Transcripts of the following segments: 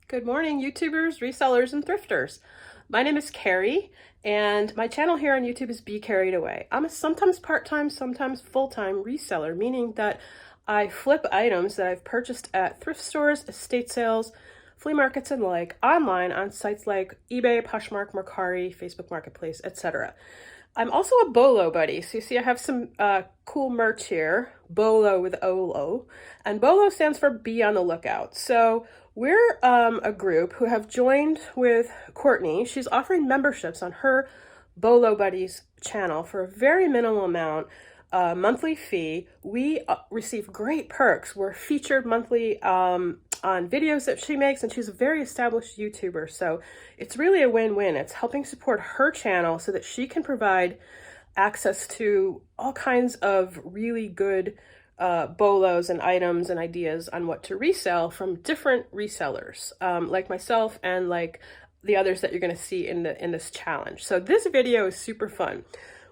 Good morning, YouTubers, resellers, and thrifters. My name is Carrie, and my channel here on YouTube is Be Carried Away. I'm a sometimes part-time, sometimes full-time reseller, meaning that I flip items that I've purchased at thrift stores, estate sales, flea markets, and like online on sites like eBay, Poshmark, Mercari, Facebook Marketplace, etc. I'm also a BOLO buddy. So you see I have some cool merch here, BOLO with OLO, and BOLO stands for Be on the Lookout. So we're a group who have joined with Courtney. She's offering memberships on her BOLO Buddies channel for a very minimal amount, monthly fee. We receive great perks. We're featured monthly on videos that she makes, and she's a very established YouTuber. So it's really a win-win. It's helping support her channel so that she can provide access to all kinds of really good bolos and items and ideas on what to resell from different resellers, like myself and like the others that you're going to see in this challenge. So this video is super fun.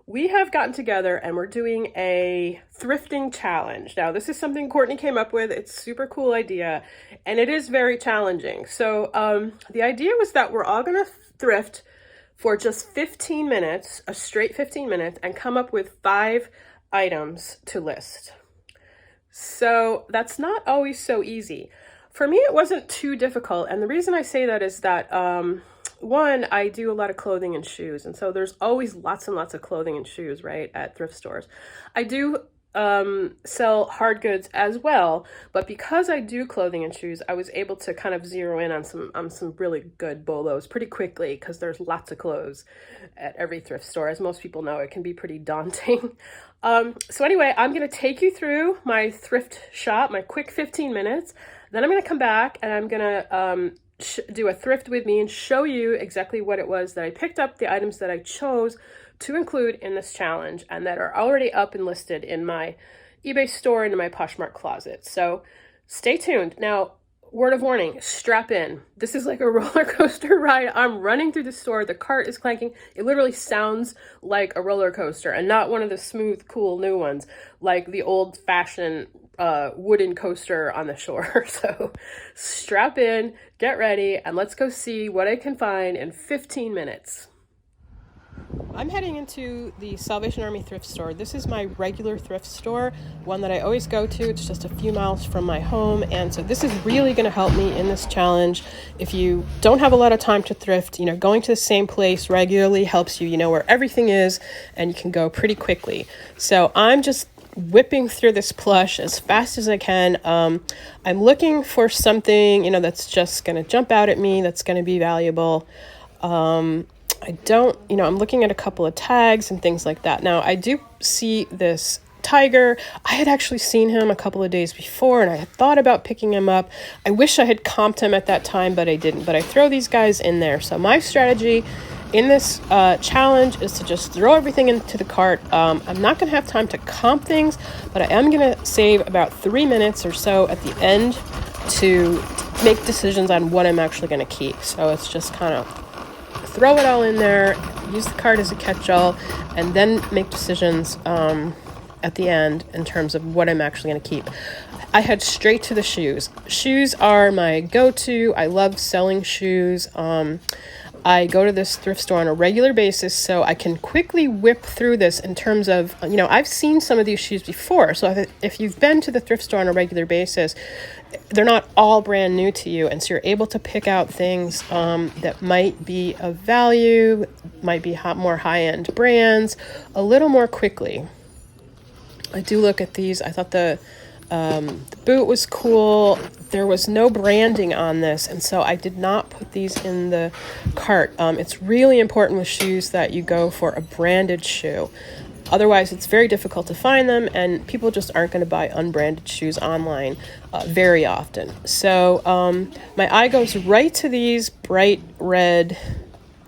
We have gotten together and we're doing a thrifting challenge. Now, this is something Courtney came up with. It's a super cool idea, and it is very challenging. So the idea was that we're all going to thrift for just 15 minutes, a straight 15 minutes, and come up with 5 items to list. So that's not always so easy. For me, it wasn't too difficult. And the reason I say that is that, one, I do a lot of clothing and shoes. And so there's always lots and lots of clothing and shoes, right, at thrift stores. I do sell hard goods as well. But because I do clothing and shoes, I was able to kind of zero in on some really good bolos pretty quickly because there's lots of clothes at every thrift store. As most people know, it can be pretty daunting. So anyway, I'm going to take you through my thrift shop, my quick 15 minutes. Then I'm going to come back and I'm going to do a thrift with me and show you exactly what it was that I picked up, the items that I chose to include in this challenge and that are already up and listed in my eBay store and in my Poshmark closet. So stay tuned. Now, word of warning, strap in. This is like a roller coaster ride. I'm running through the store. The cart is clanking. It literally sounds like a roller coaster and not one of the smooth, cool new ones, like the old fashioned wooden coaster on the shore. So strap in, get ready, and let's go see what I can find in 15 minutes. I'm heading into the Salvation Army thrift store. This is my regular thrift store, one that I always go to. It's just a few miles from my home, and so this is really going to help me in this challenge. If you don't have a lot of time to thrift, going to the same place regularly helps you. You know where everything is, and you can go pretty quickly. So I'm just whipping through this plush as fast as I can. I'm looking for something, that's just going to jump out at me, that's going to be valuable. I'm looking at a couple of tags and things like that. Now, I do see this tiger. I had actually seen him a couple of days before, and I had thought about picking him up. I wish I had comped him at that time, but I didn't. But I throw these guys in there. So my strategy in this challenge is to just throw everything into the cart. I'm not going to have time to comp things, but I am going to save about 3 minutes or so at the end to make decisions on what I'm actually going to keep. So it's just kind of throw it all in there, use the cart as a catch-all, and then make decisions at the end in terms of what I'm actually going to keep. I head straight to the shoes. Shoes are my go-to. I love selling shoes. I go to this thrift store on a regular basis, so I can quickly whip through this in terms of, I've seen some of these shoes before. So if you've been to the thrift store on a regular basis, they're not all brand new to you. And so you're able to pick out things that might be of value, might be more high-end brands, a little more quickly. I do look at these. I thought the boot was cool. There was no branding on this, and so I did not put these in the cart. It's really important with shoes that you go for a branded shoe. Otherwise, it's very difficult to find them, and people just aren't going to buy unbranded shoes online very often. So my eye goes right to these bright red,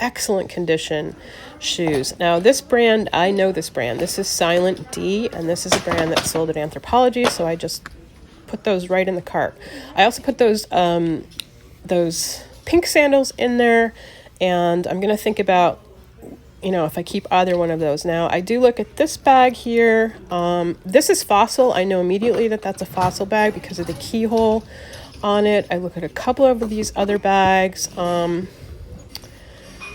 excellent condition shoes. Now, this brand, I know this brand. This is Silent D, and this is a brand that's sold at Anthropologie, so I just put those right in the cart. I also put those pink sandals in there, and I'm going to think about, if I keep either one of those. Now, I do look at this bag here. This is Fossil. I know immediately that that's a Fossil bag because of the keyhole on it. I look at a couple of these other bags.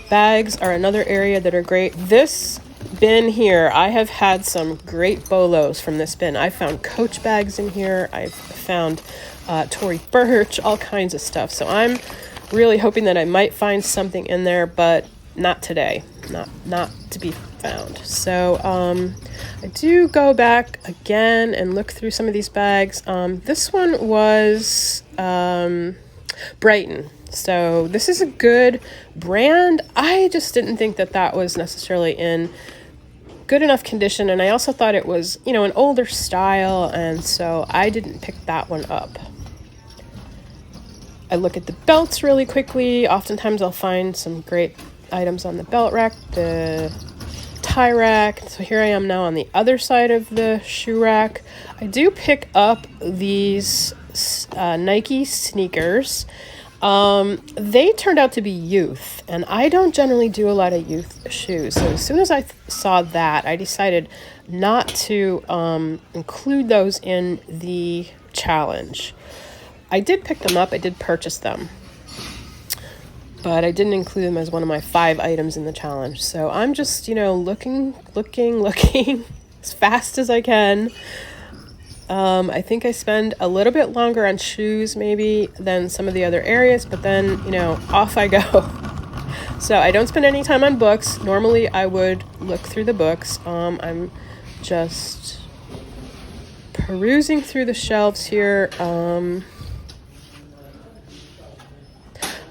Bags are another area that are great. This bin here, I have had some great bolos from this bin. I found Coach bags in here. I've found Tory Burch, all kinds of stuff. So I'm really hoping that I might find something in there, but not today. Not to be found. So I do go back again and look through some of these bags. This one was Brighton. So this is a good brand. I just didn't think that that was necessarily in good enough condition, and I also thought it was, you know, an older style, and so I didn't pick that one up. I look at the belts really quickly. Oftentimes I'll find some great items on the belt rack, the tie rack. So here I am now on the other side of the shoe rack. I do pick up these Nike sneakers. They turned out to be youth, and I don't generally do a lot of youth shoes. So as soon as I saw that, I decided not to include those in the challenge. I did pick them up. I did purchase them, but I didn't include them as one of my 5 items in the challenge. So I'm just, you know, looking as fast as I can. I think I spend a little bit longer on shoes maybe than some of the other areas, but then, you know, off I go. So I don't spend any time on books. Normally I would look through the books. I'm just perusing through the shelves here. I'm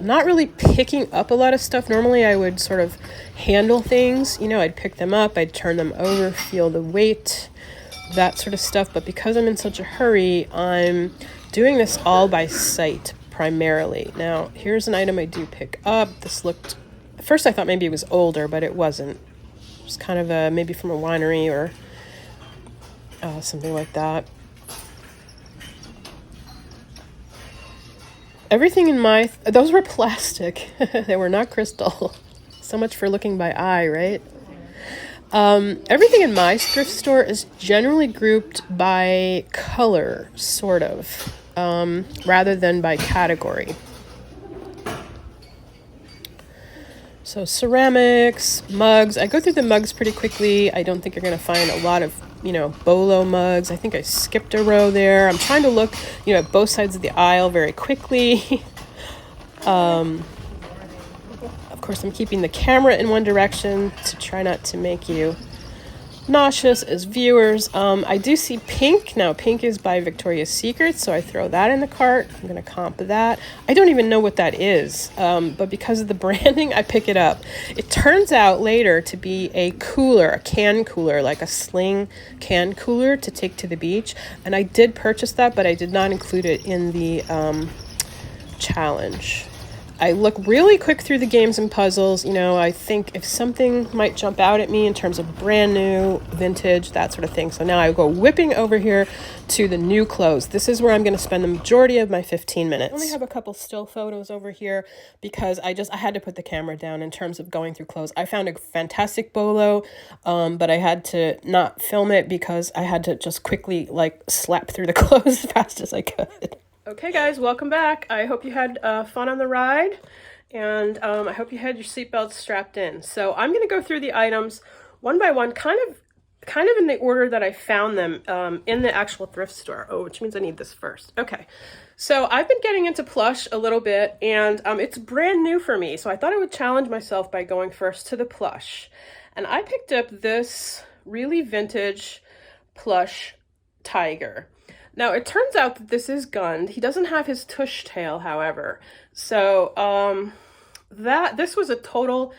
not really picking up a lot of stuff. Normally I would sort of handle things, you know, I'd pick them up, I'd turn them over, feel the weight, that sort of stuff. But because I'm in such a hurry, I'm doing this all by sight primarily. Now, here's an item I do pick up. This looked, at first I thought maybe it was older, but it wasn't. It was kind of a, maybe from a winery or something like that. Everything in my, those were plastic. They were not crystal. So much for looking by eye, right? Everything in my thrift store is generally grouped by color, sort of, rather than by category. So ceramics, mugs. I go through the mugs pretty quickly. I don't think you're going to find a lot of, you know, BOLO mugs. I think I skipped a row there. I'm trying to look, you know, at both sides of the aisle very quickly. Of course, I'm keeping the camera in one direction to try not to make you nauseous as viewers. I do see pink. Now, pink is by Victoria's Secret, so I throw that in the cart. I'm going to comp that. I don't even know what that is, but because of the branding, I pick it up. It turns out later to be a cooler, a can cooler, like a sling can cooler to take to the beach, and I did purchase that, but I did not include it in the challenge. I look really quick through the games and puzzles. You know, I think if something might jump out at me in terms of brand new, vintage, that sort of thing. So now I go whipping over here to the new clothes. This is where I'm going to spend the majority of my 15 minutes. I only have a couple still photos over here because I had to put the camera down in terms of going through clothes. I found a fantastic bolo, but I had to not film it because I had to just quickly like slap through the clothes as fast as I could. Okay guys, welcome back. I hope you had fun on the ride, and I hope you had your seatbelts strapped in. So I'm going to go through the items one by one, kind of in the order that I found them in the actual thrift store. Oh, which means I need this first. Okay, so I've been getting into plush a little bit, and it's brand new for me. So I thought I would challenge myself by going first to the plush. And I picked up this really vintage plush tiger. Now, it turns out that this is gunned. He doesn't have his tush tail, however. So this was a total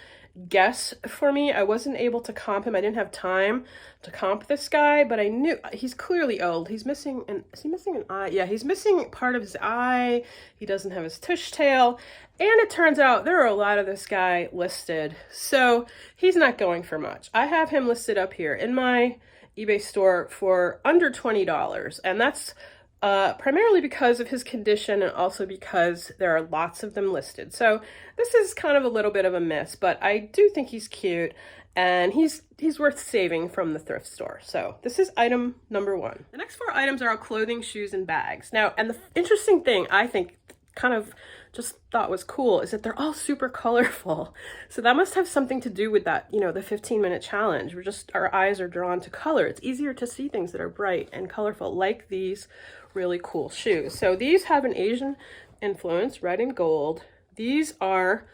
guess for me. I wasn't able to comp him. I didn't have time to comp this guy, but I knew he's clearly old. He's missing is he missing an eye? Yeah, he's missing part of his eye. He doesn't have his tush tail. And it turns out there are a lot of this guy listed. So he's not going for much. I have him listed up here in my eBay store for under $20, and that's primarily because of his condition and also because there are lots of them listed. So this is kind of a little bit of a miss, but I do think he's cute and he's worth saving from the thrift store. So this is item number 1. The next 4 items are clothing, shoes, and bags. Now, and the interesting thing I think kind of just thought was cool is that they're all super colorful. So that must have something to do with that, you know, the 15-minute challenge. Our eyes are drawn to color. It's easier to see things that are bright and colorful, like these really cool shoes. So these have an Asian influence, red and gold. These are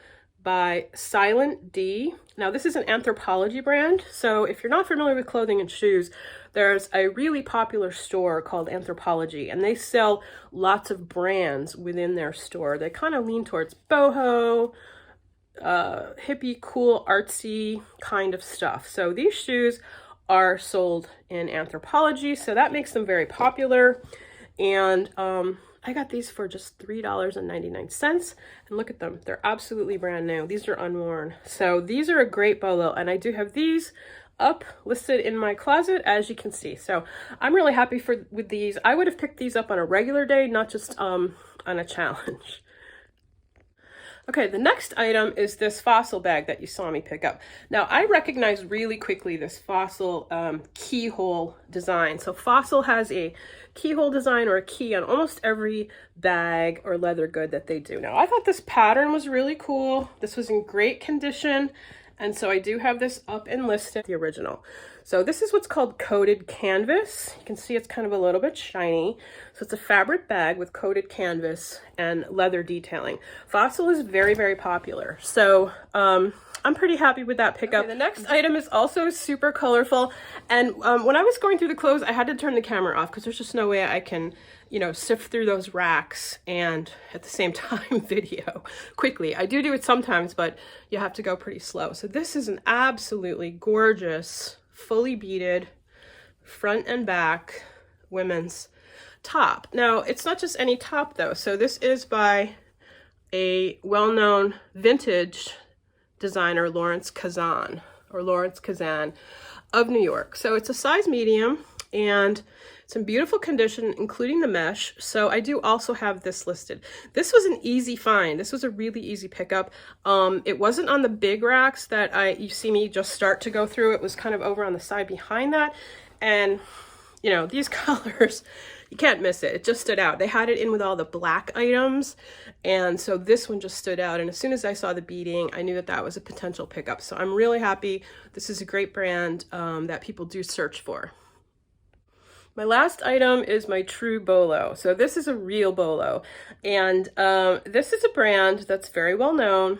by Silent D. Now this is an Anthropologie brand. So if you're not familiar with clothing and shoes, there's a really popular store called Anthropologie, and they sell lots of brands within their store. They kind of lean towards boho, hippie, cool, artsy kind of stuff. So these shoes are sold in Anthropologie, so that makes them very popular. And I got these for just $3.99, and look at them. They're absolutely brand new. These are unworn. So these are a great bolo, and I do have these up listed in my closet, as you can see. So I'm really happy with these. I would have picked these up on a regular day, not just on a challenge. Okay, the next item is this Fossil bag that you saw me pick up. Now, I recognized really quickly this Fossil keyhole design. So Fossil has a keyhole design or a key on almost every bag or leather good that they do. Now, I thought this pattern was really cool. This was in great condition. And so I do have this up and listed, the original. So this is what's called coated canvas. You can see it's kind of a little bit shiny. So it's a fabric bag with coated canvas and leather detailing. Fossil is very, very popular. So I'm pretty happy with that pickup. Okay, the next item is also super colorful. And when I was going through the clothes, I had to turn the camera off because there's just no way I can, you know, sift through those racks and at the same time video quickly. I do it sometimes, but you have to go pretty slow. So this is an absolutely gorgeous, fully beaded front and back women's top. Now, it's not just any top though. So this is by a well-known vintage designer, Lawrence Kazan of New York. So it's a size medium and it's in beautiful condition, including the mesh. So I do also have this listed. This was an easy find. This was a really easy pickup. It wasn't on the big racks that you see me just start to go through. It was kind of over on the side behind that. And, you know, these colors, you can't miss it. It just stood out. They had it in with all the black items. And so this one just stood out. And as soon as I saw the beading, I knew that that was a potential pickup. So I'm really happy. This is a great brand that people do search for. My last item is my true bolo. So this is a real bolo. And this is a brand that's very well known,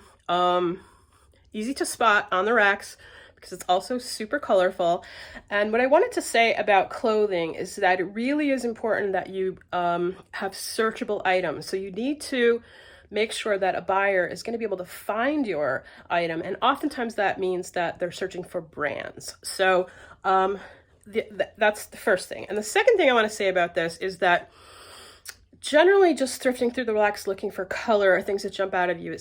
easy to spot on the racks because it's also super colorful. And what I wanted to say about clothing is that it really is important that you have searchable items. So you need to make sure that a buyer is going to be able to find your item. And oftentimes that means that they're searching for brands. So that's the first thing. And the second thing I want to say about this is that generally just thrifting through the racks looking for color or things that jump out at you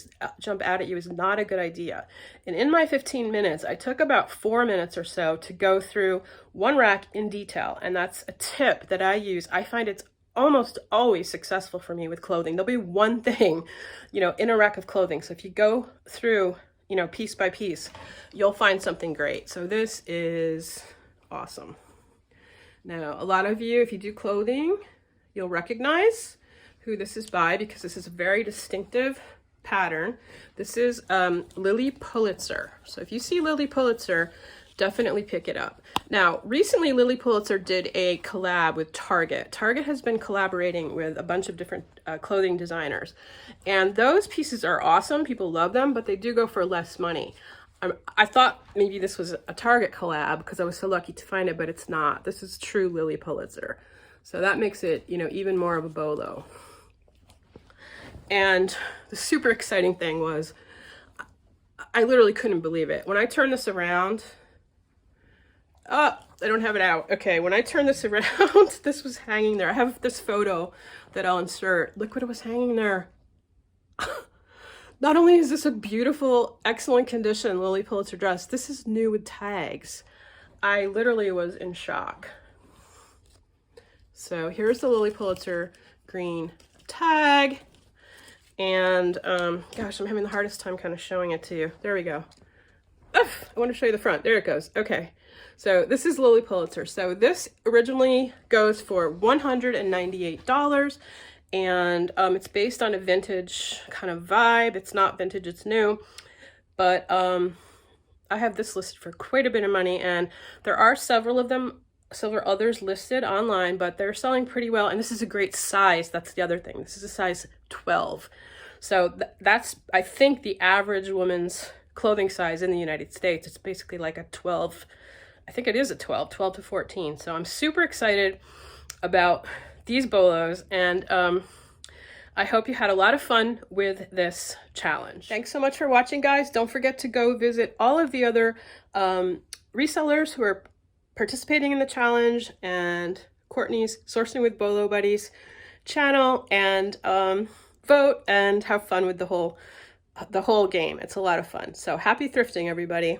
is not a good idea. And in my 15 minutes, I took about 4 minutes or so to go through one rack in detail. And that's a tip that I use. I find it's almost always successful for me with clothing. There'll be one thing, you know, in a rack of clothing. So if you go through, you know, piece by piece, you'll find something great. So this is awesome. Now, a lot of you, if you do clothing, you'll recognize who this is by because this is a very distinctive pattern. This is Lily Pulitzer. So if you see Lily Pulitzer, definitely pick it up. Now, recently Lily Pulitzer did a collab with Target. Target has been collaborating with a bunch of different clothing designers. And those pieces are awesome. People love them, but they do go for less money. I thought maybe this was a Target collab because I was so lucky to find it, but it's not. This is true Lily Pulitzer. So that makes it, you know, even more of a bolo. And the super exciting thing was, I literally couldn't believe it. When I turned this around, oh, I don't have it out. Okay, when I turned this around, this was hanging there. I have this photo that I'll insert. Look what it was hanging there. Not only is this a beautiful, excellent condition Lily Pulitzer dress, this is new with tags. I literally was in shock. So here's the Lily Pulitzer green tag. And gosh, I'm having the hardest time kind of showing it to you. There we go. I want to show you the front. There it goes. Okay. So this is Lily Pulitzer. So this originally goes for $198. And it's based on a vintage kind of vibe. It's not vintage, it's new. But I have this listed for quite a bit of money, and there are several others listed online, but they're selling pretty well. And this is a great size. That's the other thing. This is a size 12. So that's, I think, the average woman's clothing size in the United States. It's basically like a 12. I think it is a 12 to 14. So I'm super excited about these bolos, and I hope you had a lot of fun with this challenge. Thanks so much for watching, guys. Don't forget to go visit all of the other resellers who are participating in the challenge, and Courtney's Sourcing with Bolo Buddies channel, and vote and have fun with the whole game. It's a lot of fun. So happy thrifting, everybody.